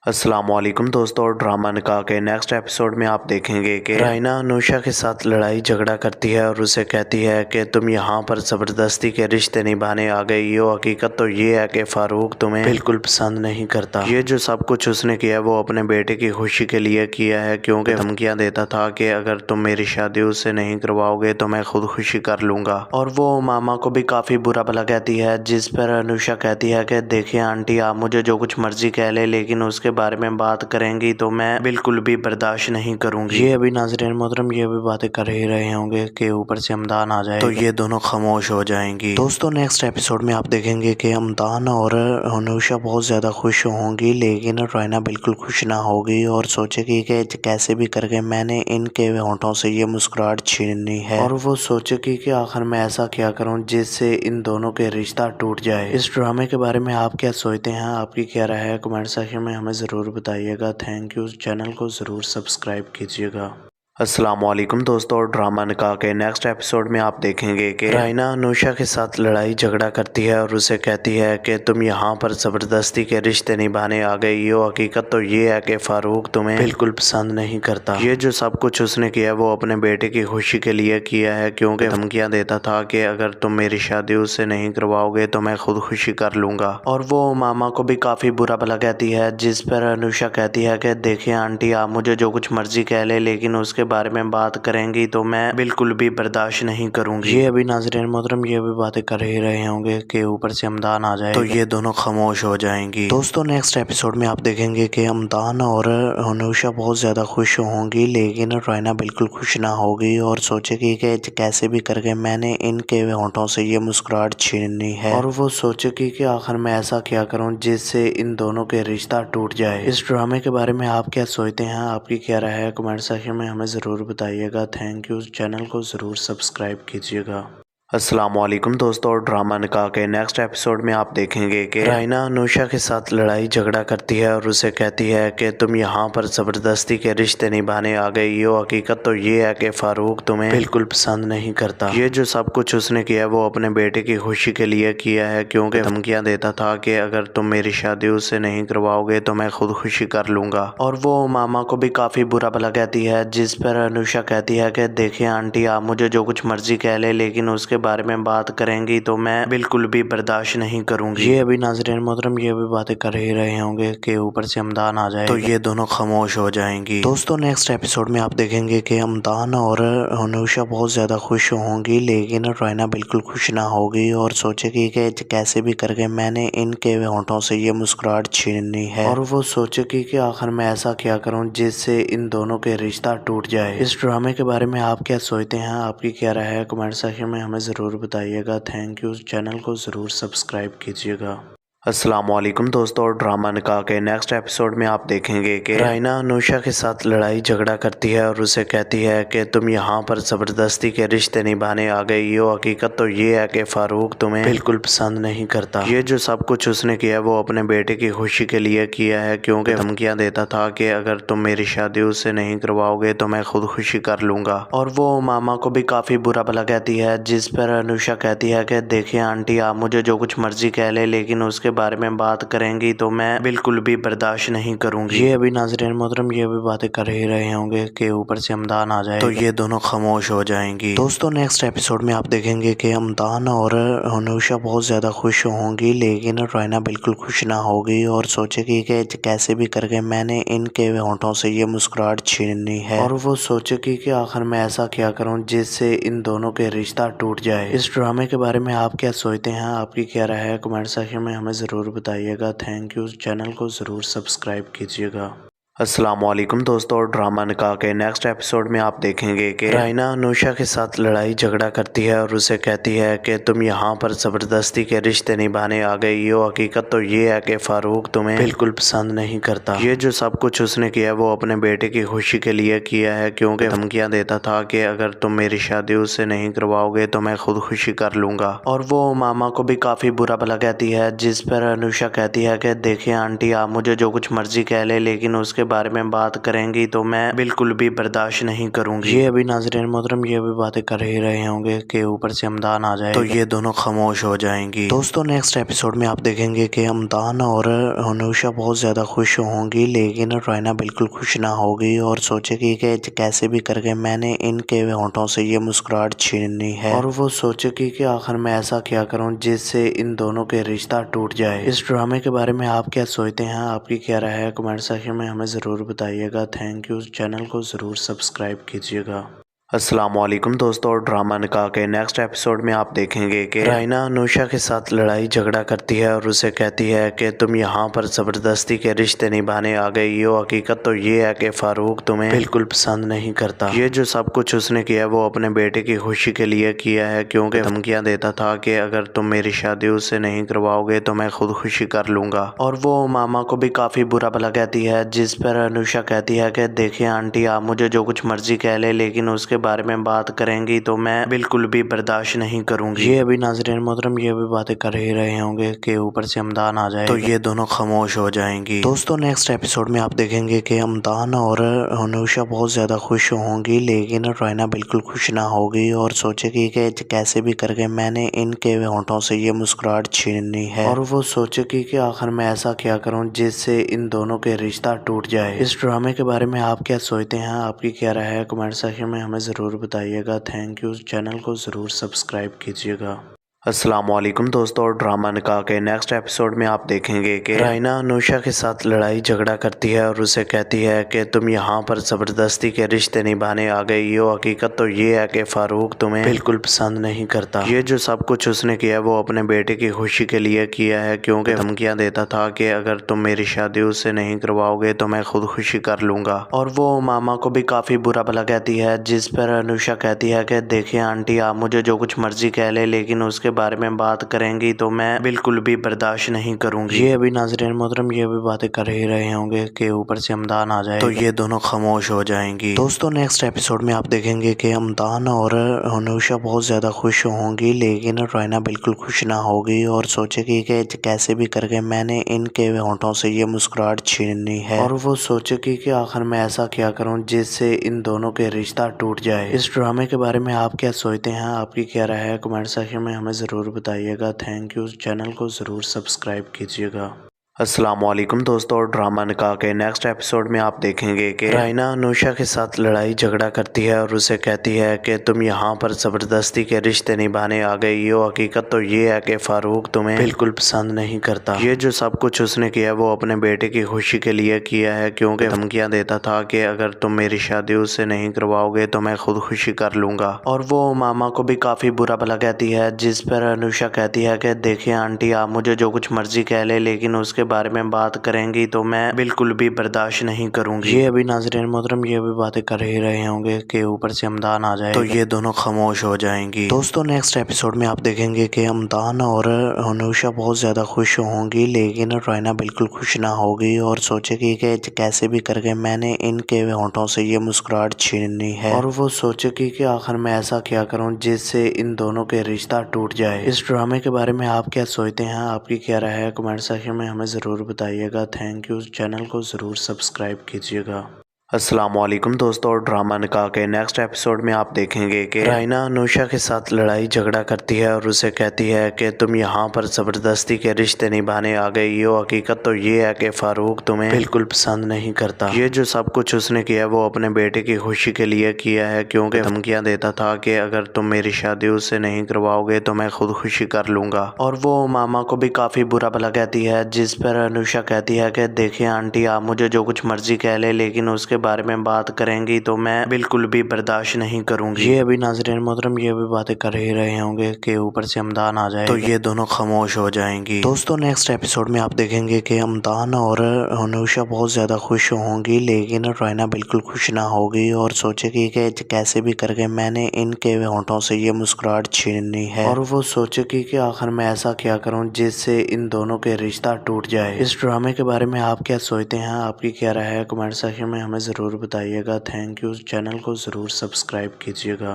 अस्सलामुअलैकुम दोस्तों, और ड्रामा निकाह के नेक्स्ट एपिसोड में आप देखेंगे कि रायना अनुषा के साथ लड़ाई झगड़ा करती है और उसे कहती है कि तुम यहाँ पर ज़बरदस्ती के रिश्ते निभाने आ गई हो। हकीकत तो ये है कि फारूक तुम्हें बिल्कुल पसंद नहीं करता। ये जो सब कुछ उसने किया वो अपने बेटे की खुशी के लिए किया है, क्योंकि धमकियाँ देता था कि अगर तुम मेरी शादी उससे नहीं करवाओगे तो मैं खुद खुशी कर लूँगा। और वो मामा को भी काफ़ी बुरा भला कहती है, जिस पर अनुषा कहती है कि देखिए आंटी, आप मुझे जो कुछ मर्जी कह ले, लेकिन उसके बारे में बात करेंगी तो मैं बिल्कुल भी बर्दाश्त नहीं करूंगी। ये अभी नाज़रीन मोहतरम ये भी बातें कर ही रहे होंगे कि ऊपर से अमदान आ जाए तो ये दोनों खामोश हो जाएंगी। दोस्तों नेक्स्ट एपिसोड में आप देखेंगे कि अमदान और अनुषा बहुत ज़्यादा खुश होंगी, लेकिन रायना बिल्कुल खुश ना होगी और सोचेगी कि कैसे भी करके मैंने इनके होंठों से ये मुस्कुराहट छीननी है। और वो सोचेगी कि आखिर मैं ऐसा क्या करूं जिससे इन दोनों के रिश्ता टूट जाए। इस ड्रामे के बारे में आप क्या सोचते हैं, आपकी क्या राय है, कमेंट सेक्शन में हमें ज़रूर बताइएगा। Thank you. चैनल को ज़रूर सब्सक्राइब कीजिएगा। अस्सलामुअलैकुम दोस्तों, और ड्रामा निकाह के नेक्स्ट एपिसोड में आप देखेंगे कि रायना अनुषा के साथ लड़ाई झगड़ा करती है और उसे कहती है कि तुम यहाँ पर ज़बरदस्ती के रिश्ते निभाने आ गई हो। हकीकत तो ये है कि फारूक तुम्हें बिल्कुल पसंद नहीं करता। ये जो सब कुछ उसने किया वो अपने बेटे की खुशी के लिए किया है, क्योंकि धमकियाँ देता था कि अगर तुम मेरी शादी उससे नहीं करवाओगे तो मैं खुद खुशी कर लूँगा। और वो मामा को भी काफ़ी बुरा भला कहती है, जिस पर अनुषा कहती है कि देखिए आंटी, आप मुझे जो कुछ मर्जी कह ले, लेकिन उसके बारे में बात करेंगी तो मैं बिल्कुल भी बर्दाश्त नहीं करूंगी। ये अभी नाज़रीन मोहतरम ये भी बातें कर ही रहे होंगे कि ऊपर से अमदान आ जाए तो ये दोनों खामोश हो जाएंगी। दोस्तों नेक्स्ट एपिसोड में आप देखेंगे कि अमदान और अनुषा बहुत ज़्यादा खुश होंगी, लेकिन रायना बिल्कुल खुश ना होगी और सोचेगी कि कैसे भी करके मैंने इनके होंठों से ये मुस्कुराहट छीननी है। और वो सोचेगी कि आखिर मैं ऐसा क्या करूं जिससे इन दोनों के रिश्ता टूट जाए। इस ड्रामे के बारे में आप क्या सोचते हैं, आपकी क्या राय है, कमेंट सेक्शन में हमें ज़रूर बताइएगा। Thank you. चैनल को ज़रूर सब्सक्राइब कीजिएगा। अस्सलामुअलैकुम दोस्तों, और ड्रामा निकाह के नेक्स्ट एपिसोड में आप देखेंगे कि रायना अनुषा के साथ लड़ाई झगड़ा करती है और उसे कहती है कि तुम यहाँ पर ज़बरदस्ती के रिश्ते निभाने आ गई हो। हकीकत तो ये है कि फारूक तुम्हें बिल्कुल पसंद नहीं करता। ये जो सब कुछ उसने किया वो अपने बेटे की खुशी के लिए किया है, क्योंकि धमकियाँ देता था कि अगर तुम मेरी शादी उससे नहीं करवाओगे तो मैं खुद खुशी कर लूँगा। और वो मामा को भी काफ़ी बुरा भला कहती है, जिस पर अनुषा कहती है कि देखिए आंटी, आप मुझे जो कुछ मर्जी कह ले, लेकिन उसके बारे में बात करेंगी तो मैं बिल्कुल भी बर्दाश्त नहीं करूंगी। ये अभी नाज़रीन मोहतरम ये भी बातें कर ही रहे होंगे कि ऊपर से अमदान आ जाए तो ये दोनों खामोश हो जाएंगी। दोस्तों नेक्स्ट एपिसोड में आप देखेंगे कि अमदान और अनुषा बहुत ज़्यादा खुश होंगी, लेकिन रायना बिल्कुल खुश ना होगी और सोचेगी कि कैसे भी करके मैंने इनके होंठों से ये मुस्कुराहट छीननी है। और वो सोचेगी कि आखिर मैं ऐसा क्या करूं जिससे इन दोनों के रिश्ता टूट जाए। इस ड्रामे के बारे में आप क्या सोचते हैं, आपकी क्या राय है, कमेंट सेक्शन में हमें ज़रूर बताइएगा। Thank you. चैनल को ज़रूर सब्सक्राइब कीजिएगा। अस्सलामुअलैकुम दोस्तों, और ड्रामा निकाह के नेक्स्ट एपिसोड में आप देखेंगे कि रायना अनुषा के साथ लड़ाई झगड़ा करती है और उसे कहती है कि तुम यहाँ पर ज़बरदस्ती के रिश्ते निभाने आ गई हो। हकीकत तो ये है कि फारूक तुम्हें बिल्कुल पसंद नहीं करता। ये जो सब कुछ उसने किया वो अपने बेटे की खुशी के लिए किया है, क्योंकि धमकियाँ देता था कि अगर तुम मेरी शादी उससे नहीं करवाओगे तो मैं खुद खुशी कर लूँगा। और वो मामा को भी काफ़ी बुरा भला कहती है, जिस पर अनुषा कहती है कि देखिए आंटी, आप मुझे जो कुछ मर्जी कह ले, लेकिन उसके बारे में बात करेंगी तो मैं बिल्कुल भी बर्दाश्त नहीं करूंगी। ये अभी नाज़रीन मोहतरम ये भी बातें कर ही रहे होंगे कि ऊपर से अमदान आ जाए तो ये दोनों खामोश हो जाएंगी। दोस्तों नेक्स्ट एपिसोड में आप देखेंगे कि अमदान और अनुषा बहुत ज़्यादा खुश होंगी, लेकिन रायना बिल्कुल खुश ना होगी और सोचेगी कि कैसे भी करके मैंने इनके होंठों से ये मुस्कुराहट छीननी है। और वो सोचेगी कि आखिर मैं ऐसा क्या करूं जिससे इन दोनों के रिश्ता टूट जाए। इस ड्रामे के बारे में आप क्या सोचते हैं, आपकी क्या राय है, कमेंट सेक्शन में हमें ज़रूर बताइएगा। Thank you. चैनल को ज़रूर सब्सक्राइब कीजिएगा। अस्सलामुअलैकुम दोस्तों, और ड्रामा निकाह के नेक्स्ट एपिसोड में आप देखेंगे कि रायना अनुषा के साथ लड़ाई झगड़ा करती है और उसे कहती है कि तुम यहाँ पर ज़बरदस्ती के रिश्ते निभाने आ गई हो। हकीकत तो ये है कि फारूक तुम्हें बिल्कुल पसंद नहीं करता। ये जो सब कुछ उसने किया वो अपने बेटे की खुशी के लिए किया है, क्योंकि धमकियाँ देता था कि अगर तुम मेरी शादी उससे नहीं करवाओगे तो मैं खुद खुशी कर लूँगा। और वो मामा को भी काफ़ी बुरा भला कहती है, जिस पर अनुषा कहती है कि देखिए आंटी, आप मुझे जो कुछ मर्जी कह ले, लेकिन उसके उसके बारे में बात करेंगी तो मैं बिल्कुल भी बर्दाश्त नहीं करूंगी। ये अभी नाज़रीन मोहतरम ये भी बातें कर ही रहे होंगे कि ऊपर से हमदान आ जाए तो ये दोनों खामोश हो जाएंगी। दोस्तों नेक्स्ट एपिसोड में आप देखेंगे कि हमदान और अनुषा बहुत ज़्यादा खुश होंगी, लेकिन रायना बिल्कुल खुश ना होगी और सोचेगी कि कैसे भी करके मैंने इनके होंठों से ये मुस्कुराहट छीननी है। और वो सोचेगी कि आखिर मैं ऐसा क्या करूं जिससे इन दोनों के रिश्ता टूट जाए। इस ड्रामे के बारे में आप क्या सोचते हैं, आपकी क्या राय है, कमेंट सेक्शन में हमें ज़रूर बताइएगा। Thank you. चैनल को ज़रूर सब्सक्राइब कीजिएगा। अस्सलाम वालेकुम दोस्तों, ड्रामा निकाह के नेक्स्ट एपिसोड में आप देखेंगे कि रायना अनुषा के साथ लड़ाई झगड़ा करती है और उसे कहती है कि तुम यहाँ पर ज़बरदस्ती के रिश्ते निभाने आ गई हो। हकीकत तो ये है कि फारूक तुम्हें बिल्कुल पसंद नहीं करता। ये जो सब कुछ उसने किया वो अपने बेटे की खुशी के लिए किया है, क्योंकि धमकियाँ देता था कि अगर तुम मेरी शादी उससे नहीं करवाओगे तो मैं खुद खुशी कर लूँगा। और वो मामा को भी काफ़ी बुरा भला कहती है, जिस पर अनुषा कहती है कि देखिए आंटी, आप मुझे जो कुछ मर्जी कह ले, लेकिन उसके बारे में बात करेंगी तो मैं बिल्कुल भी बर्दाश्त नहीं करूंगी। ये अभी नाज़रीन मोहतरम ये भी बातें कर ही रहे होंगे कि ऊपर से हमदान आ जाए तो ये दोनों खामोश हो जाएंगी। दोस्तों नेक्स्ट एपिसोड में आप देखेंगे कि हमदान और अनुषा बहुत ज़्यादा खुश होंगी, लेकिन रायना बिल्कुल खुश ना होगी और सोचेगी कि कैसे भी करके मैंने इनके होंठों से ये मुस्कुराहट छीननी है। और वो सोचेगी कि आखिर मैं ऐसा क्या करूं जिससे इन दोनों के रिश्ता टूट जाए। इस ड्रामे के बारे में आप क्या सोचते हैं, आपकी क्या राय है, कमेंट सेक्शन में हमें ज़रूर बताइएगा। Thank you. चैनल को ज़रूर सब्सक्राइब कीजिएगा। अस्सलाम वालेकुम दोस्तों, ड्रामा निकाह के नेक्स्ट एपिसोड में आप देखेंगे कि रायना अनुषा के साथ लड़ाई झगड़ा करती है और उसे कहती है कि तुम यहाँ पर ज़बरदस्ती के रिश्ते निभाने आ गई हो। हकीकत तो ये है कि फारूक तुम्हें बिल्कुल पसंद नहीं करता। ये जो सब कुछ उसने किया वो अपने बेटे की खुशी के लिए किया है, क्योंकि धमकियाँ देता था कि अगर तुम मेरी शादी उससे नहीं करवाओगे तो मैं खुद खुशी कर लूँगा। और वो मामा को भी काफ़ी बुरा भला कहती है, जिस पर अनुषा कहती है कि देखिए आंटी, आप मुझे जो कुछ मर्जी कह ले, लेकिन उसके बारे में बात करेंगी तो मैं बिल्कुल भी बर्दाश्त नहीं करूंगी। ये अभी नाज़रीन मोहतरम ये भी बातें कर ही रहे होंगे कि ऊपर से हमदान आ जाए तो ये दोनों खामोश हो जाएंगी। दोस्तों नेक्स्ट एपिसोड में आप देखेंगे कि हमदान और अनुषा बहुत ज़्यादा खुश होंगी, लेकिन रायना बिल्कुल खुश ना होगी और सोचेगी कि कैसे भी करके मैंने इनके होंठों से ये मुस्कुराहट छीननी है। और वो सोचेगी कि आखिर मैं ऐसा क्या करूं जिससे इन दोनों के रिश्ता टूट जाए। इस ड्रामे के बारे में आप क्या सोचते हैं, आपकी क्या राय है, कमेंट सेक्शन में हमें ज़रूर बताइएगा। Thank you. चैनल को ज़रूर सब्सक्राइब कीजिएगा। अस्सलाम वालेकुम दोस्तों, ड्रामा निकाह के नेक्स्ट एपिसोड में आप देखेंगे कि रायना अनुषा के साथ लड़ाई झगड़ा करती है और उसे कहती है कि तुम यहाँ पर ज़बरदस्ती के रिश्ते निभाने आ गई हो। हकीकत तो ये है कि फारूक तुम्हें बिल्कुल पसंद नहीं करता। ये जो सब कुछ उसने किया वो अपने बेटे की खुशी के लिए किया है, क्योंकि धमकियाँ देता था कि अगर तुम मेरी शादी उससे नहीं करवाओगे तो मैं खुद खुशी कर लूँगा। और वो मामा को भी काफ़ी बुरा भला कहती है, जिस पर अनुषा कहती है कि देखिए आंटी, आप मुझे जो कुछ मर्जी कह ले, लेकिन उसके बारे में बात करेंगी तो मैं बिल्कुल भी बर्दाश्त नहीं करूंगी। ये अभी नाज़रीन मोहतरम ये भी बातें कर ही रहे होंगे कि ऊपर से हमदान आ जाए तो ये दोनों खामोश हो जाएंगी। दोस्तों नेक्स्ट एपिसोड में आप देखेंगे कि हमदान और अनुषा बहुत ज़्यादा खुश होंगी, लेकिन रायना बिल्कुल खुश ना होगी और सोचेगी कि कैसे भी करके मैंने इनके होंठों से ये मुस्कुराहट छीननी है। और वो सोचेगी कि आखिर मैं ऐसा क्या करूं जिससे इन दोनों के रिश्ता टूट जाए। इस ड्रामे के बारे में आप क्या सोचते हैं, आपकी क्या राय है, कमेंट सेक्शन में हमें ज़रूर बताइएगा। Thank you. चैनल को ज़रूर सब्सक्राइब कीजिएगा। अस्सलाम वालेकुम दोस्तों, ड्रामा निकाह के नेक्स्ट एपिसोड में आप देखेंगे कि रायना अनुषा के साथ लड़ाई झगड़ा करती है और उसे कहती है कि तुम यहाँ पर ज़बरदस्ती के रिश्ते निभाने आ गई हो। हकीकत तो ये है कि फारूक तुम्हें बिल्कुल पसंद नहीं करता। ये जो सब कुछ उसने किया वो अपने बेटे की खुशी के लिए किया है, क्योंकि धमकियाँ देता था कि अगर तुम मेरी शादी उससे नहीं करवाओगे तो मैं खुद खुशी कर लूँगा। और वो मामा को भी काफ़ी बुरा भला कहती है, जिस पर अनुषा कहती है कि देखिए आंटी, आप मुझे जो कुछ मर्जी कह ले, लेकिन उसके बारे में बात करेंगी तो मैं बिल्कुल भी बर्दाश्त नहीं करूंगी। ये अभी नाज़रीन मोहतरम ये भी बातें कर ही रहे होंगे कि ऊपर से हमदान आ जाए तो ये दोनों खामोश हो जाएंगी। दोस्तों नेक्स्ट एपिसोड में आप देखेंगे कि हमदान और अनुषा बहुत ज़्यादा खुश होंगी, लेकिन रायना बिल्कुल खुश ना होगी और सोचेगी कि कैसे भी करके मैंने इनके होंठों से ये मुस्कुराहट छीननी है। और वो सोचेगी कि आखिर मैं ऐसा क्या करूं जिससे इन दोनों के रिश्ता टूट जाए। इस ड्रामे के बारे में आप क्या सोचते हैं, आपकी क्या राय है, कमेंट सेक्शन में हमें ज़रूर बताइएगा। Thank you. चैनल को ज़रूर सब्सक्राइब कीजिएगा।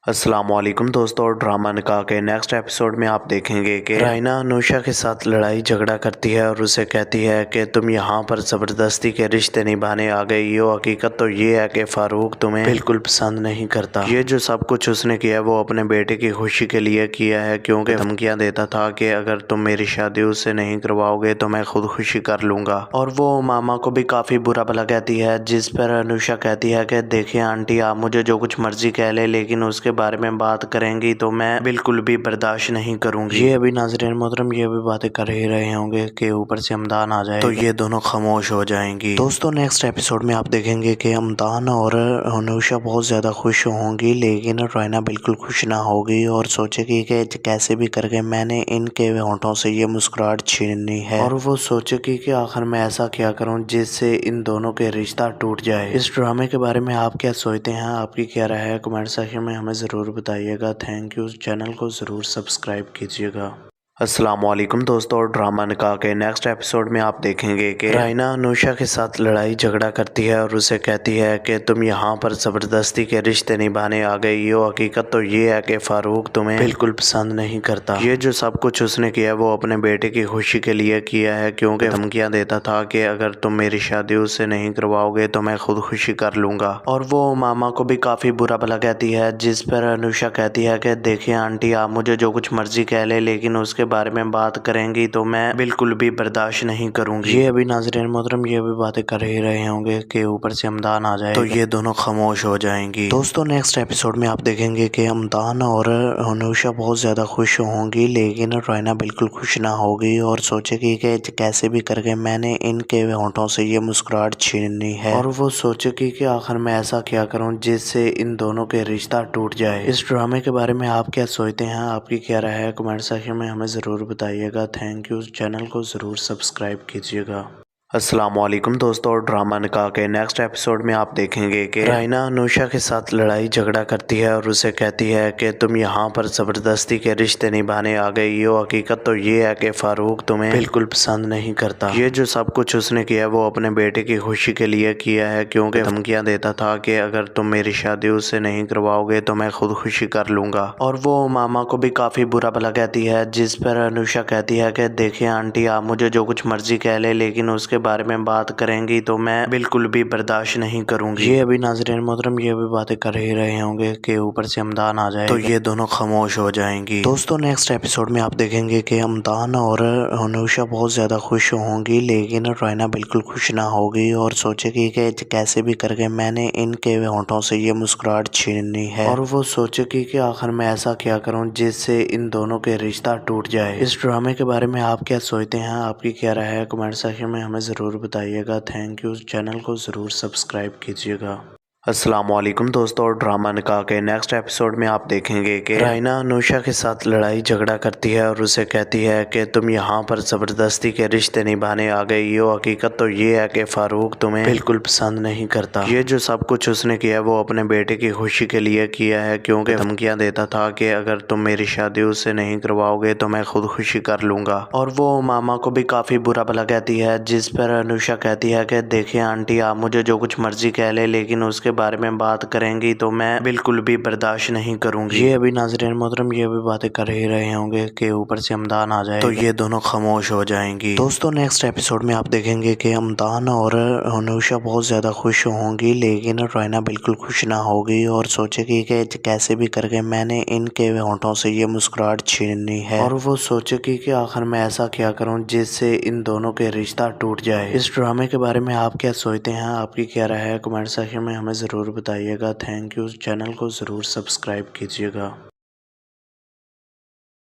अस्सलामुअलैकुम दोस्तों, ड्रामा निकाह के नेक्स्ट एपिसोड में आप देखेंगे कि रायना नूशा के साथ लड़ाई झगड़ा करती है और उसे कहती है कि तुम यहाँ पर ज़बरदस्ती के रिश्ते निभाने आ गई हो। हकीकत तो ये है कि फ़ारूक तुम्हें बिल्कुल पसंद नहीं करता। ये जो सब कुछ उसने किया वो अपने बेटे की खुशी के लिए किया है, क्योंकि धमकियाँ देता था कि अगर तुम मेरी शादी उससे नहीं करवाओगे तो मैं खुद खुशी कर लूँगा। और वो मामा को भी काफ़ी बुरा भला कहती है, जिस पर अनुषा कहती है कि देखिए आंटी, आप मुझे जो कुछ मर्जी कह ले, लेकिन उसके बारे में बात करेंगी तो मैं बिल्कुल भी बर्दाश्त नहीं करूंगी। ये अभी नाज़रीन मोहतरम ये भी बातें कर ही रहे होंगे कि ऊपर से अमदान आ जाए तो ये दोनों खामोश हो जाएंगी। दोस्तों नेक्स्ट एपिसोड में आप देखेंगे कि अमदान और अनुषा बहुत ज़्यादा खुश होंगी, लेकिन रायना बिल्कुल खुश ना होगी और सोचेगी कि कैसे भी करके मैंने इनके होंठों से ये मुस्कुराहट छीननी है। और वो सोचेगी कि आखिर मैं ऐसा क्या करूँ जिससे इन दोनों के रिश्ता टूट जाए। इस ड्रामे के बारे में आप क्या सोचते हैं, आपकी क्या राय है, कमेंट सेक्शन में हमें ज़रूर बताइएगा। Thank you. चैनल को ज़रूर सब्सक्राइब कीजिएगा। अस्सलामुअलैकुम दोस्तों, ड्रामा निकाह के नेक्स्ट एपिसोड में आप देखेंगे कि रायना नूशा के साथ लड़ाई झगड़ा करती है और उसे कहती है कि तुम यहाँ पर ज़बरदस्ती के रिश्ते निभाने आ गई हो। हकीकत तो ये है कि फ़ारूक तुम्हें बिल्कुल पसंद नहीं करता। ये जो सब कुछ उसने किया वो अपने बेटे की खुशी के लिए किया है, क्योंकि धमकियाँ देता था कि अगर तुम मेरी शादी उससे नहीं करवाओगे तो मैं खुद खुशी कर लूँगा। और वो मामा को भी काफ़ी बुरा भला कहती है, जिस पर अनुषा कहती है कि देखिए आंटी, आप मुझे जो कुछ मर्जी कह ले, लेकिन उसके बारे में बात करेंगी तो मैं बिल्कुल भी बर्दाश्त नहीं करूंगी। ये अभी नाज़रीन मोहतरम ये भी बातें कर ही रहे होंगे कि ऊपर से अमदान आ जाए तो ये दोनों खामोश हो जाएंगी। दोस्तों नेक्स्ट एपिसोड में आप देखेंगे कि अमदान और अनुषा बहुत ज़्यादा खुश होंगी, लेकिन रायना बिल्कुल खुश ना होगी और सोचेगी कि कैसे भी करके मैंने इनके होंठों से ये मुस्कुराहट छीननी है। और वो सोचेगी कि आखिर मैं ऐसा क्या करूं जिससे इन दोनों के रिश्ता टूट जाए। इस ड्रामे के बारे में आप क्या सोचते हैं, आपकी क्या राय है, कमेंट सेक्शन में हमें ज़रूर बताइएगा। Thank you. चैनल को ज़रूर सब्सक्राइब कीजिएगा। अस्सलामुअलैकुम दोस्तों, ड्रामा निकाह के नेक्स्ट एपिसोड में आप देखेंगे कि रायना नूशा के साथ लड़ाई झगड़ा करती है और उसे कहती है कि तुम यहाँ पर ज़बरदस्ती के रिश्ते निभाने आ गई हो। हकीकत तो ये है कि फ़ारूक तुम्हें बिल्कुल पसंद नहीं करता। ये जो सब कुछ उसने किया वो अपने बेटे की खुशी के लिए किया है, क्योंकि धमकियाँ देता था कि अगर तुम मेरी शादी उससे नहीं करवाओगे तो मैं खुद खुशी कर लूँगा। और वो मामा को भी काफ़ी बुरा भला कहती है, जिस पर अनुषा कहती है कि देखिए आंटी, आप मुझे जो कुछ मर्जी कह ले, लेकिन उसके बारे में बात करेंगी तो मैं बिल्कुल भी बर्दाश्त नहीं करूंगी। ये अभी नाज़रीन मोहतरम ये भी बातें कर ही रहे होंगे कि ऊपर से अमदान आ जाए तो ये दोनों खामोश हो जाएंगी। दोस्तों नेक्स्ट एपिसोड में आप देखेंगे कि अमदान और अनुषा बहुत ज़्यादा खुश होंगी, लेकिन रायना बिल्कुल खुश ना होगी और सोचेगी कि कैसे भी करके मैंने इनके होंठों से ये मुस्कुराहट छीननी है। और वो सोचेगी कि आखिर मैं ऐसा क्या करूं जिससे इन दोनों के रिश्ता टूट जाए। इस ड्रामे के बारे में आप क्या सोचते हैं, आपकी क्या राय है, कमेंट सेक्शन में हमें ज़रूर बताइएगा। Thank you. चैनल को ज़रूर सब्सक्राइब कीजिएगा। अस्सलामुअलैकुम दोस्तों, ड्रामा निकाह के नेक्स्ट एपिसोड में आप देखेंगे कि रायना नूशा के साथ लड़ाई झगड़ा करती है और उसे कहती है कि तुम यहाँ पर ज़बरदस्ती के रिश्ते निभाने आ गई हो। हकीकत तो ये है कि फ़ारूक तुम्हें बिल्कुल पसंद नहीं करता। ये जो सब कुछ उसने किया वो अपने बेटे की खुशी के लिए किया है, क्योंकि धमकियाँ देता था कि अगर तुम मेरी शादी उससे नहीं करवाओगे तो मैं खुद खुशी कर लूँगा। और वो मामा को भी काफ़ी बुरा भला कहती है, जिस पर अनुषा कहती है कि देखिए आंटी, आप मुझे जो कुछ मर्जी कह ले, लेकिन उसके बारे में बात करेंगी तो मैं बिल्कुल भी बर्दाश्त नहीं करूंगी। ये अभी नाज़रीन मोहतरम ये भी बातें कर ही रहे होंगे कि ऊपर से अमदान आ जाए तो ये दोनों खामोश हो जाएंगी। दोस्तों नेक्स्ट एपिसोड में आप देखेंगे कि अमदान और अनुषा बहुत ज़्यादा खुश होंगी, लेकिन रायना बिल्कुल खुश ना होगी और सोचेगी कि कैसे भी करके मैंने इनके होंठों से ये मुस्कुराहट छीननी है। और वो सोचेगी कि आखिर मैं ऐसा क्या करूं जिससे इन दोनों के रिश्ता टूट जाए। इस ड्रामे के बारे में आप क्या सोचते हैं, आपकी क्या राय है, कमेंट सेक्शन में हमें ज़रूर बताइएगा। Thank you. चैनल को ज़रूर सब्सक्राइब कीजिएगा।